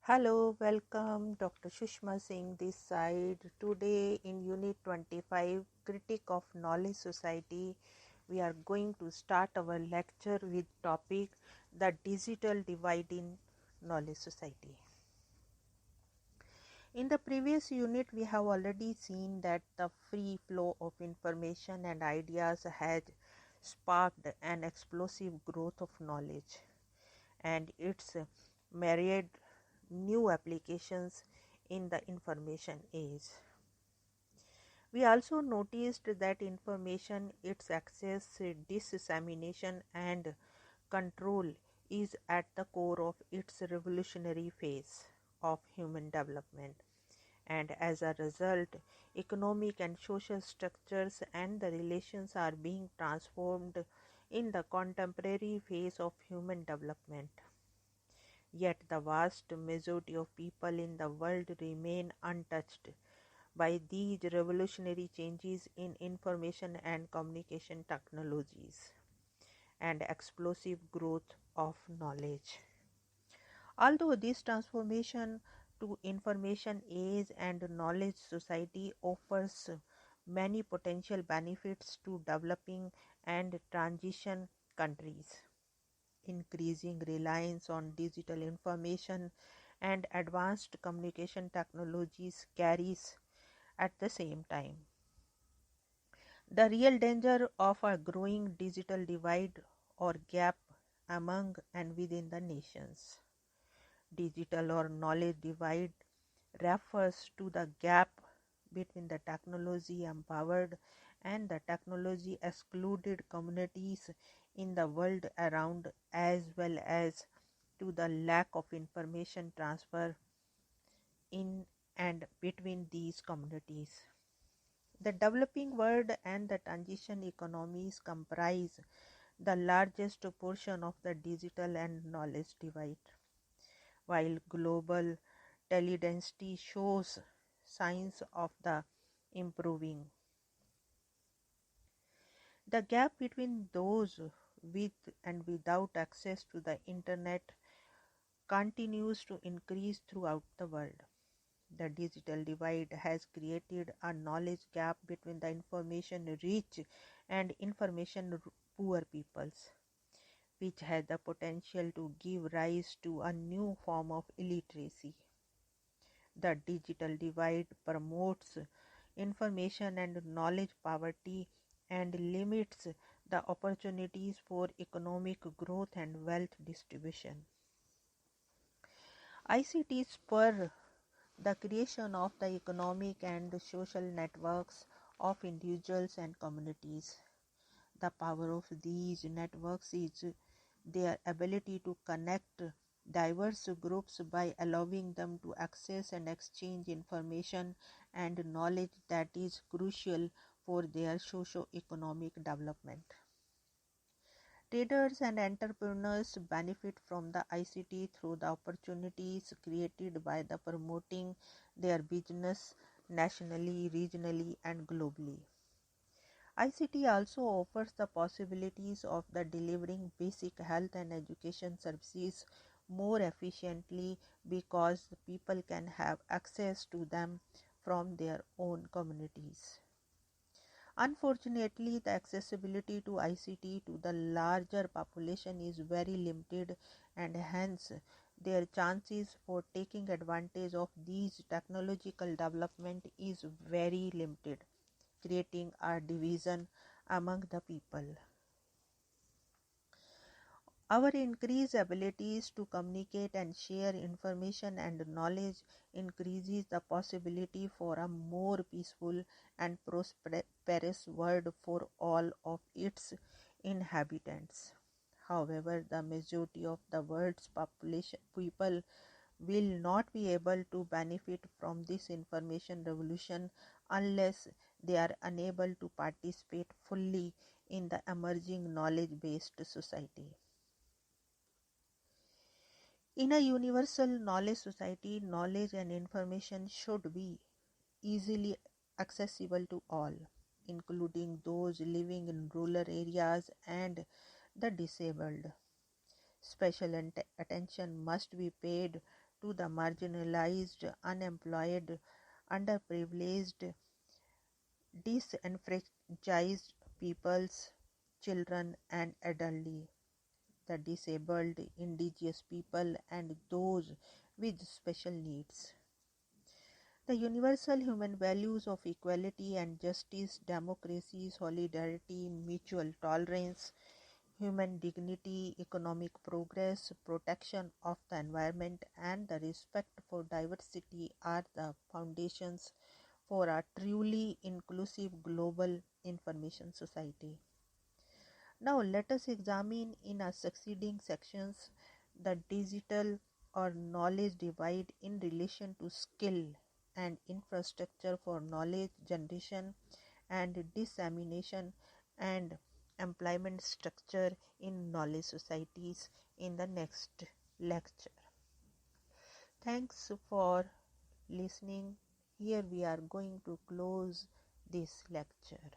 Hello, welcome. Dr. Sushma Singh this side. Today in Unit 25, Critique of Knowledge Society, we are going to start our lecture with topic the digital divide in knowledge society. In the previous unit, we have already seen that the free flow of information and ideas has sparked an explosive growth of knowledge and its myriad new applications in the information age. We also noticed that information, its access, dissemination and control is at the core of its revolutionary phase of human development, and as a result economic and social structures and the relations are being transformed in the contemporary phase of human development. Yet the vast majority of people in the world remain untouched by these revolutionary changes in information and communication technologies and explosive growth of knowledge. Although this transformation to information age and knowledge society offers many potential benefits to developing and transition countries, increasing reliance on digital information and advanced communication technologies carries at the same time the real danger of a growing digital divide or gap among and within the nations. Digital or knowledge divide refers to the gap between the technology empowered and the technology excluded communities in the world around, as well as to the lack of information transfer in and between these communities. The developing world and the transition economies comprise the largest portion of the digital and knowledge divide, while global teledensity shows signs of the improving. The gap between those with and without access to the internet continues to increase throughout the world. The digital divide has created a knowledge gap between the information rich and information poor peoples, which has the potential to give rise to a new form of illiteracy. The digital divide promotes information and knowledge poverty and limits the opportunities for economic growth and wealth distribution. ICT spur the creation of the economic and social networks of individuals and communities. The power of these networks is their ability to connect diverse groups by allowing them to access and exchange information and knowledge that is crucial for their socio-economic development. Traders and entrepreneurs benefit from the ICT through the opportunities created by the promoting their business nationally, regionally, and globally. ICT also offers the possibilities of the delivering basic health and education services more efficiently because people can have access to them from their own communities. Unfortunately, the accessibility to ICT to the larger population is very limited, and hence their chances for taking advantage of these technological development is very limited, creating a division among the people. Our increased abilities to communicate and share information and knowledge increases the possibility for a more peaceful and prosperous world for all of its inhabitants. However, the majority of the world's population people will not be able to benefit from this information revolution unless they are unable to participate fully in the emerging knowledge-based society. In a universal knowledge society, knowledge and information should be easily accessible to all, including those living in rural areas and the disabled. Special attention must be paid to the marginalized, unemployed, underprivileged, disenfranchised peoples, children and elderly, the disabled, indigenous people, and those with special needs. The universal human values of equality and justice, democracy, solidarity, mutual tolerance, human dignity, economic progress, protection of the environment, and the respect for diversity are the foundations for a truly inclusive global information society. Now let us examine in our succeeding sections the digital or knowledge divide in relation to skill and infrastructure for knowledge generation and dissemination and employment structure in knowledge societies in the next lecture. Thanks for listening. Here we are going to close this lecture.